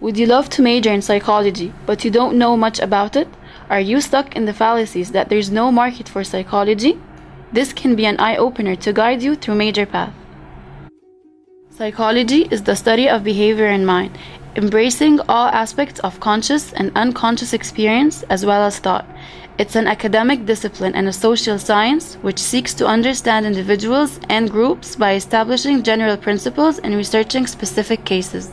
Would you love to major in psychology, but you don't know much about it? Are you stuck in the fallacies that there's no market for psychology? This can be an eye-opener to guide you through major path. Psychology is the study of behavior and mind, embracing all aspects of conscious and unconscious experience as well as thought. It's an academic discipline and a social science which seeks to understand individuals and groups by establishing general principles and researching specific cases.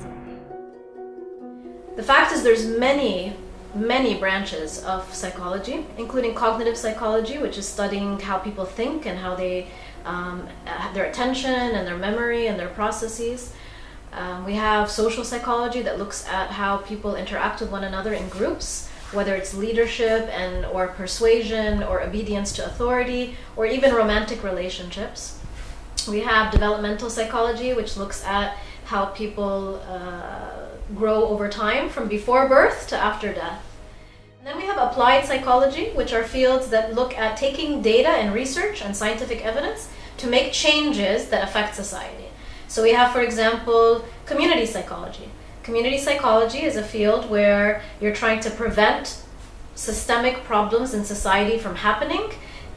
The fact is there's many branches of psychology, including cognitive psychology, which is studying how people think and how they have their attention and their memory and their processes. We have social psychology that looks at how people interact with one another in groups, whether it's leadership or persuasion or obedience to authority or even romantic relationships. We have developmental psychology, which looks at how people grow over time from before birth to after death. And then we have applied psychology, which are fields that look at taking data and research and scientific evidence to make changes that affect society. So we have, for example, community psychology. Community psychology is a field where you're trying to prevent systemic problems in society from happening,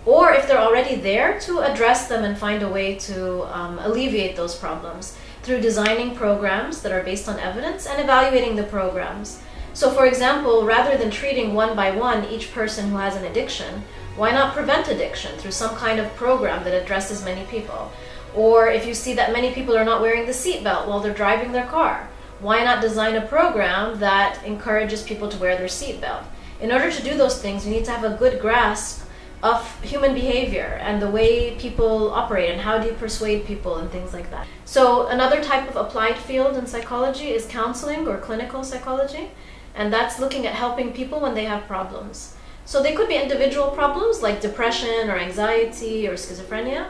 or if they're already there, to address them and find a way to alleviate those problems through designing programs that are based on evidence and evaluating the programs. So for example, rather than treating one by one each person who has an addiction, why not prevent addiction through some kind of program that addresses many people? Or if you see that many people are not wearing the seatbelt while they're driving their car, why not design a program that encourages people to wear their seatbelt? In order to do those things, you need to have a good grasp of human behavior and the way people operate and how do you persuade people and things like that. So another type of applied field in psychology is counseling or clinical psychology, and that's looking at helping people when they have problems. So they could be individual problems like depression or anxiety or schizophrenia,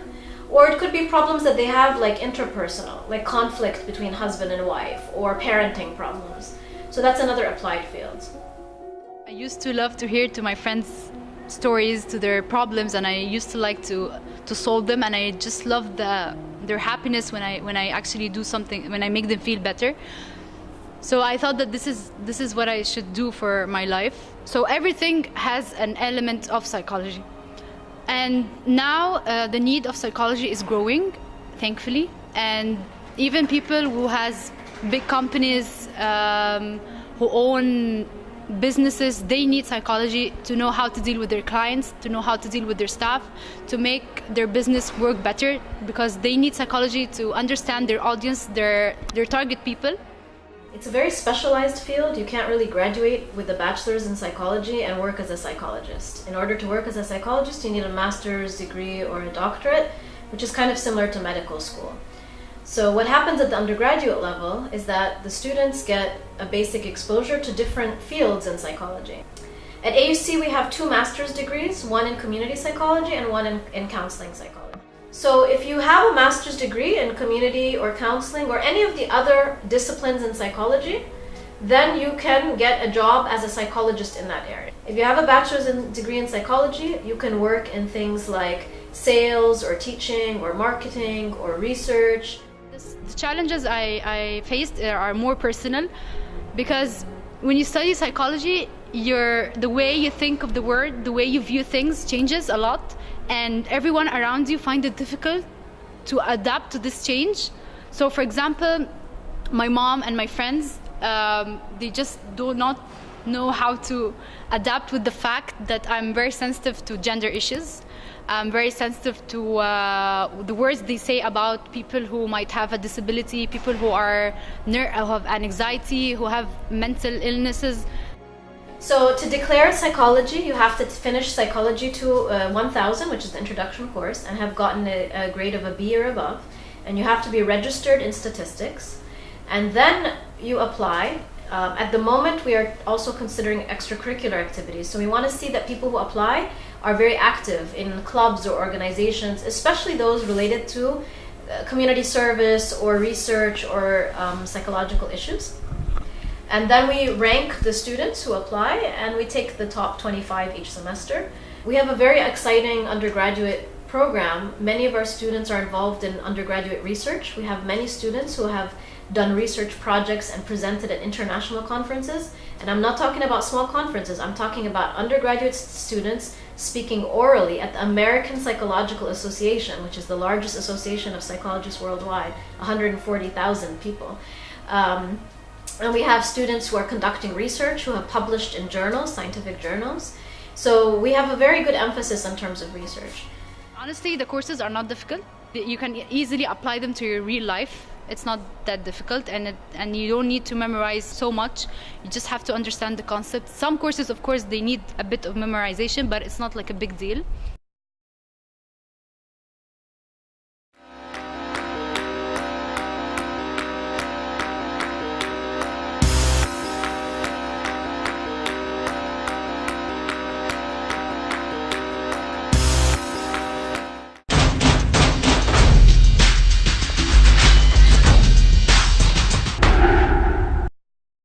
or it could be problems that they have like interpersonal, like conflict between husband and wife or parenting problems. So that's another applied field. I used to love to hear to my friends stories to their problems, and I used to like to solve them, and I just love their happiness when I actually do something, when I make them feel better. So I thought that this is what I should do for my life. So everything has an element of psychology, and now the need of psychology is growing, thankfully, and even people who has big companies who own businesses, they need psychology to know how to deal with their clients, to know how to deal with their staff, to make their business work better, because they need psychology to understand their audience, their target people. It's a very specialized field. You can't really graduate with a bachelor's in psychology and work as a psychologist. In order to work as a psychologist, you need a master's degree or a doctorate, which is kind of similar to medical school. So what happens at the undergraduate level is that the students get a basic exposure to different fields in psychology. At AUC, we have 2 master's degrees, one in community psychology and one in counseling psychology. So if you have a master's degree in community or counseling or any of the other disciplines in psychology, then you can get a job as a psychologist in that area. If you have a bachelor's degree in psychology, you can work in things like sales or teaching or marketing or research. The challenges I faced are more personal, because when you study psychology, the way you think of the world, the way you view things changes a lot, and everyone around you find it difficult to adapt to this change. So for example, my mom and my friends, they just do not know how to adapt with the fact that I'm very sensitive to gender issues. I'm very sensitive to the words they say about people who might have a disability, people who have anxiety, who have mental illnesses. So to declare psychology, you have to finish psychology to 1000, which is the introduction course, and have gotten a grade of a B or above. And you have to be registered in statistics. And then you apply. At the moment, we are also considering extracurricular activities. So we want to see that people who apply are very active in clubs or organizations, especially those related to community service or research or psychological issues. And then we rank the students who apply, and we take the top 25 each semester. We have a very exciting undergraduate program. Many of our students are involved in undergraduate research. We have many students who have done research projects and presented at international conferences. And I'm not talking about small conferences, I'm talking about undergraduate students speaking orally at the American Psychological Association, which is the largest association of psychologists worldwide, 140,000 people. And we have students who are conducting research, who have published in journals, scientific journals. So we have a very good emphasis in terms of research. Honestly, the courses are not difficult. You can easily apply them to your real life. It's not that difficult, and you don't need to memorize so much. You just have to understand the concept. Some courses, of course, they need a bit of memorization, but it's not like a big deal.